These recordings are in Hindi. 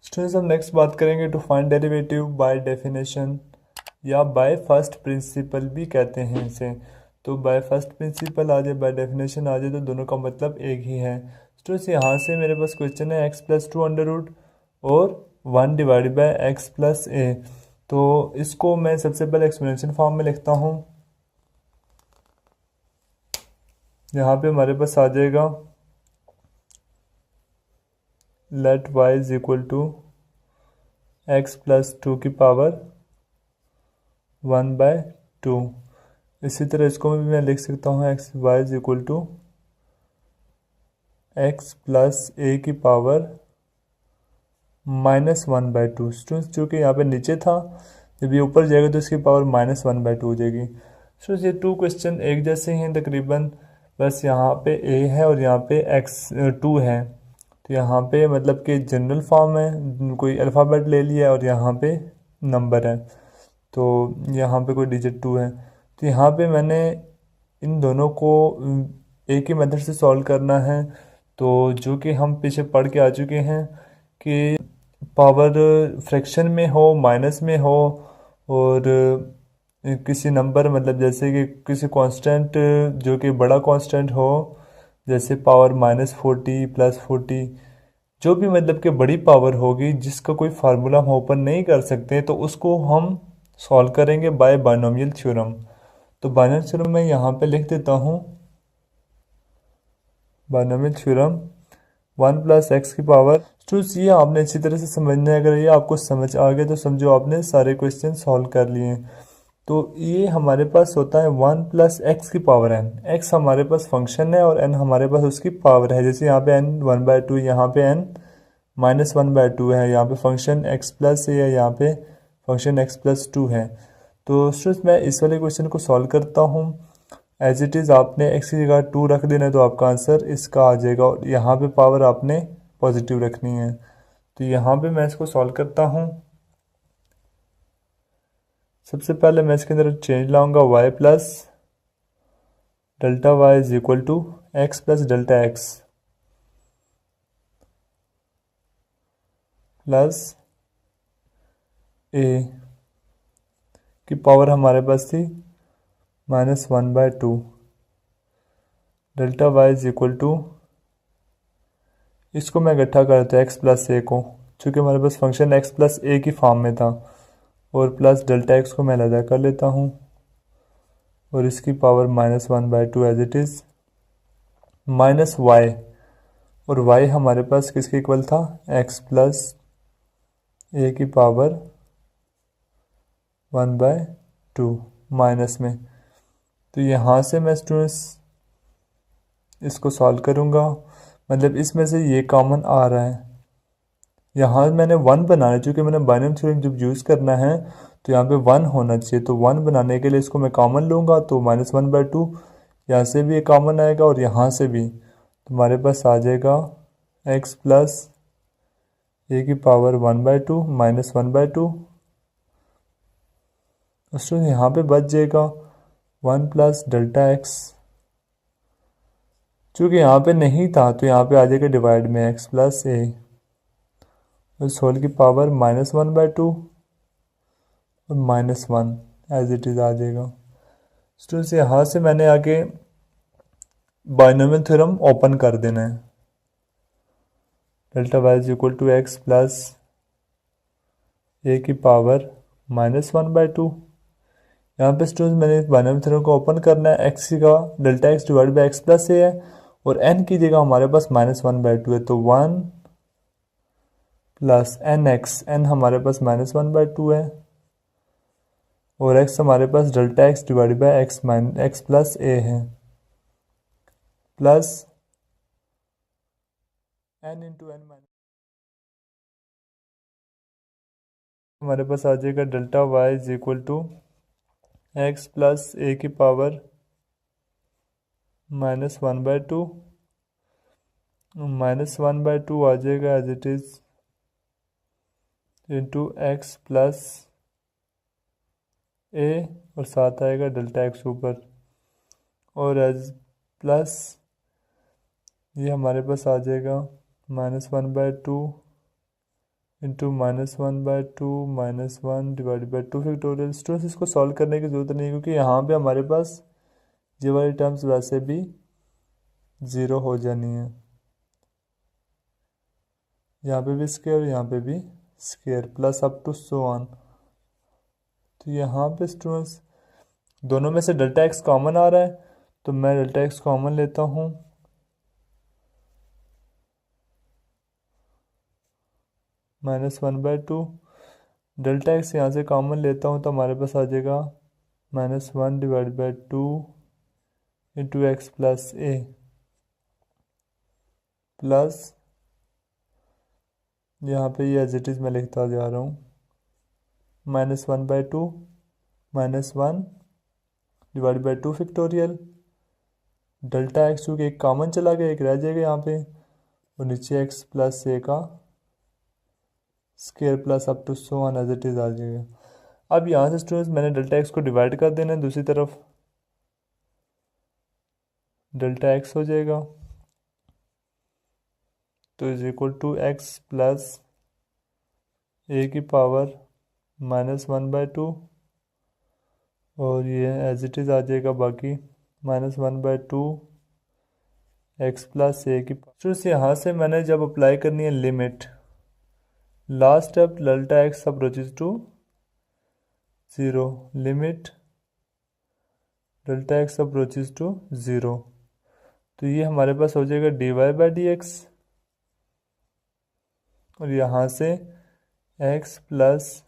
स्टूडेंट्स हम नेक्स्ट बात करेंगे to find derivative by definition या बाय फर्स्ट प्रिंसिपल भी कहते हैं इसे। तो बाय फर्स्ट प्रिंसिपल आ जाए, बाय डेफिनेशन आ जाए, तो दोनों का मतलब एक ही है। स्टूडेंट्स यहाँ से मेरे पास क्वेश्चन है x+2 और 1 डिवाइड बाय x+a। तो इसको मैं सबसे पहले एक्सपोनेंशियल फॉर्म में लिखता हूँ। यहाँ पे हमारे पास आ जाएगा let y is equal to x+2 की पावर 1/2। इसी तरह इसको भी मैं लिख सकता हूँ y is equal to x+a की पावर -1/2। स्टूडेंट्स चूँकि यहाँ पे नीचे था, जब ये ऊपर जाएगा तो इसकी पावर -1/2 हो जाएगी। स्टूडेंट्स ये टू क्वेश्चन एक जैसे हैं तकरीबन, बस यहाँ पे a है और यहाँ पे x2 है। तो यहाँ पे मतलब कि जनरल फॉर्म है, कोई अल्फ़ाबेट ले लिया और यहाँ पे नंबर है, तो यहाँ पे कोई डिजिट 2 है। तो यहाँ पे मैंने इन दोनों को एक ही मेथड से सॉल्व करना है। तो जो कि हम पीछे पढ़ के आ चुके हैं कि पावर फ्रैक्शन में हो, माइनस में हो, और किसी नंबर मतलब जैसे कि किसी कांस्टेंट जो कि बड़ा कांस्टेंट हो, जैसे पावर -40 +40, जो भी मतलब कि बड़ी पावर होगी जिसका कोई फार्मूला हम ओपन नहीं कर सकते, तो उसको हम सॉल्व करेंगे बाय बाइनोमियल थ्योरम। तो बाइनोमियल थ्योरम मैं यहाँ पे लिख देता हूँ। बाइनोमियल थ्योरम 1+x की पावर। स्टूडेंट्स ये आपने अच्छी तरह से समझना है। अगर ये आपको समझ आ गया तो समझो आपने सारे क्वेश्चन सॉल्व कर लिए। तो ये हमारे पास होता है 1+x की पावर n। x हमारे पास फंक्शन है और n हमारे पास उसकी पावर है। जैसे यहाँ पे n 1/2, यहाँ पे n -1/2 है, यहाँ पे फंक्शन x+a है, यहाँ पे फंक्शन x+2 है। तो स्टूडेंट्स मैं इस वाले क्वेश्चन को सॉल्व करता हूँ। एज इट इज़ आपने x की जगह 2 रख देना है तो आपका आंसर इसका आ जाएगा, और यहाँ पे पावर आपने पॉजिटिव रखनी है। तो यहाँ पे मैं इसको सॉल्व करता हूँ। सबसे पहले मैं इसके अंदर चेंज लाऊंगा, y plus delta y is equal to x plus delta x plus a की पावर हमारे पास थी -1/2। Delta y is equal to, इसको मैं इकट्ठा कर देता हूँ x प्लस a को, चूँकि हमारे पास फंक्शन x प्लस a की फॉर्म में था, और प्लस डेल्टा x को मैं अलग कर लेता हूँ, और इसकी power -1/2 as it is minus y, और y हमारे पास किसके इक्वल था, x प्लस a की पावर 1/2 माइनस में। तो यहाँ से मैं स्टूडेंट्स इसको सॉल्व करूँगा, मतलब इसमें से ये कॉमन आ रहा है। यहाँ मैंने 1 बनाना है, चूँकि मैंने बाइनोमियल थ्योरम जब यूज़ करना है तो यहाँ पे 1 होना चाहिए। तो 1 बनाने के लिए इसको मैं कॉमन लूँगा, तो -1/2 यहाँ से भी ये कॉमन आएगा और यहाँ से भी। तो हमारे पास आ जाएगा x प्लस a की पावर 1/2 -1/2। उसको यहाँ पे बच जाएगा 1 प्लस डेल्टा x। चूँकि यहाँ पे नहीं था तो यहाँ पे आ जाएगा डिवाइड में x प्लस a, उस होल की पावर -1/2 और -1 एज इट इज़ आ जाएगा। स्टूडेंट्स यहाँ से मैंने आगे बाइनोमियल थ्योरम ओपन कर देना है। Delta y is equal to x plus a की पावर -1/2। यहाँ पे स्टूडेंट्स मैंने बाइनोमियल थ्योरम को ओपन करना है। x का delta x divide by x plus a है, और n की जगह हमारे पास -1/2 है, तो 1 प्लस n हमारे पास -1/2 है, और x हमारे पास delta x divide by x plus a है, plus n into n minus, हमारे पास आ जाएगा delta y is equal to x plus a की पावर -1/2 -1/2 आ जाएगा as it is into x plus a, और साथ आएगा डेल्टा x ऊपर, और एज प्लस ये हमारे पास आ जाएगा -1/2 into -1/2 -1 divide by 2 factorial. Students इसको सॉल्व करने की ज़रूरत नहीं है क्योंकि यहाँ पे हमारे पास ये वाली टर्म्स वैसे भी ज़ीरो हो जानी है। यहाँ पे भी स्क्वायर, यहाँ पे भी square, plus up to so on. तो यहाँ पे स्टूडेंट्स दोनों में से डेल्टा एक्स कॉमन आ रहा है, तो मैं डेल्टा एक्स कॉमन लेता हूँ। -1/2 डेल्टा एक्स यहाँ से कॉमन लेता हूँ तो हमारे पास आ जाएगा -1 divide by 2 into x plus A, plus यहाँ पे ये एज इट इज़ मैं लिखता जा रहा हूँ -1/2 -1 divide by 2 factorial. Delta x चूँकि एक कॉमन चला गया, एक रह जाएगा यहाँ पे, और नीचे एक्स प्लस ए का square plus up to so on as it is आ जाएगा। अब यहाँ से स्टूडेंट्स मैंने डेल्टा एक्स को डिवाइड कर देना है दूसरी तरफ, डेल्टा एक्स हो जाएगा तो is equal to x plus a की पावर -1/2, और ये एज इट इज़ आ जाएगा बाकी -1/2 एक्स प्लस ए की। स्टूडेंट्स यहाँ से मैंने जब अप्लाई करनी है limit, last step delta x approaches to 0, limit delta x approaches to 0, तो ये हमारे पास हो जाएगा dy/dx, और यहाँ से x प्लस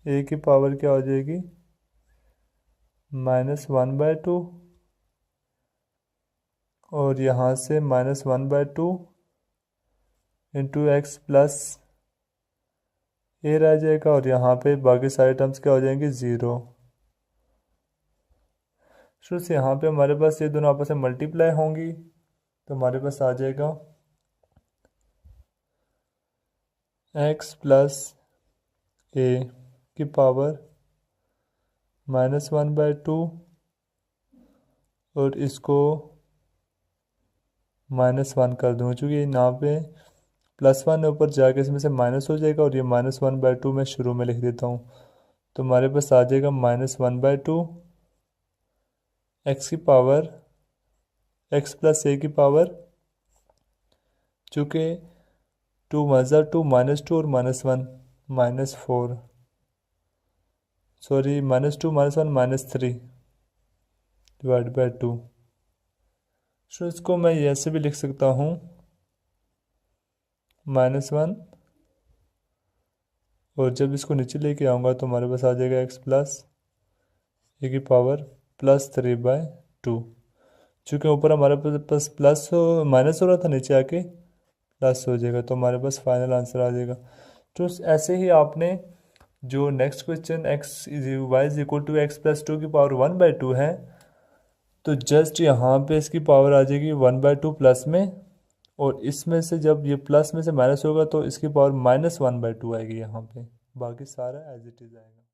ए की पावर क्या हो जाएगी -1/2, और यहाँ से -1/2 इंटू एक्स प्लस ए रह जाएगा, और यहाँ पे बाकी सारे टर्म्स क्या हो जाएंगे 0। स्टूडेंट्स यहाँ पे हमारे पास ये दोनों आपस में मल्टीप्लाई होंगी तो हमारे पास आ जाएगा एक्स प्लस ए की पावर -1/2, और इसको -1 कर दूँ चूँकि यहाँ पे +1 है, ऊपर जाके इसमें से माइनस हो जाएगा, और ये -1/2 मैं शुरू में लिख देता हूँ, तो हमारे पास आ जाएगा -1/2 एक्स की पावर एक्स प्लस ए की पावर, चूँकि 2 × 2 -2 और -1 -4, सॉरी -2 -1 -3 डिवाइड बाई 2। सो इसको मैं ऐसे भी लिख सकता हूँ -1, और जब इसको नीचे लेके आऊँगा तो हमारे पास आ जाएगा एक्स प्लस ए की पावर +3/2। चूँकि ऊपर हमारे पास प्लस हो माइनस हो रहा था, नीचे आके प्लस हो जाएगा, तो हमारे पास फाइनल आंसर आ जाएगा। तो ऐसे ही आपने जो नेक्स्ट क्वेश्चन y=x + 2 की पावर 1/2 है, तो जस्ट यहाँ पे इसकी पावर आ जाएगी 1/2 प्लस में, और इसमें से जब ये प्लस में से माइनस होगा तो इसकी पावर -1/2 आएगी यहाँ पे, बाकी सारा एज इट इज़ आएगा।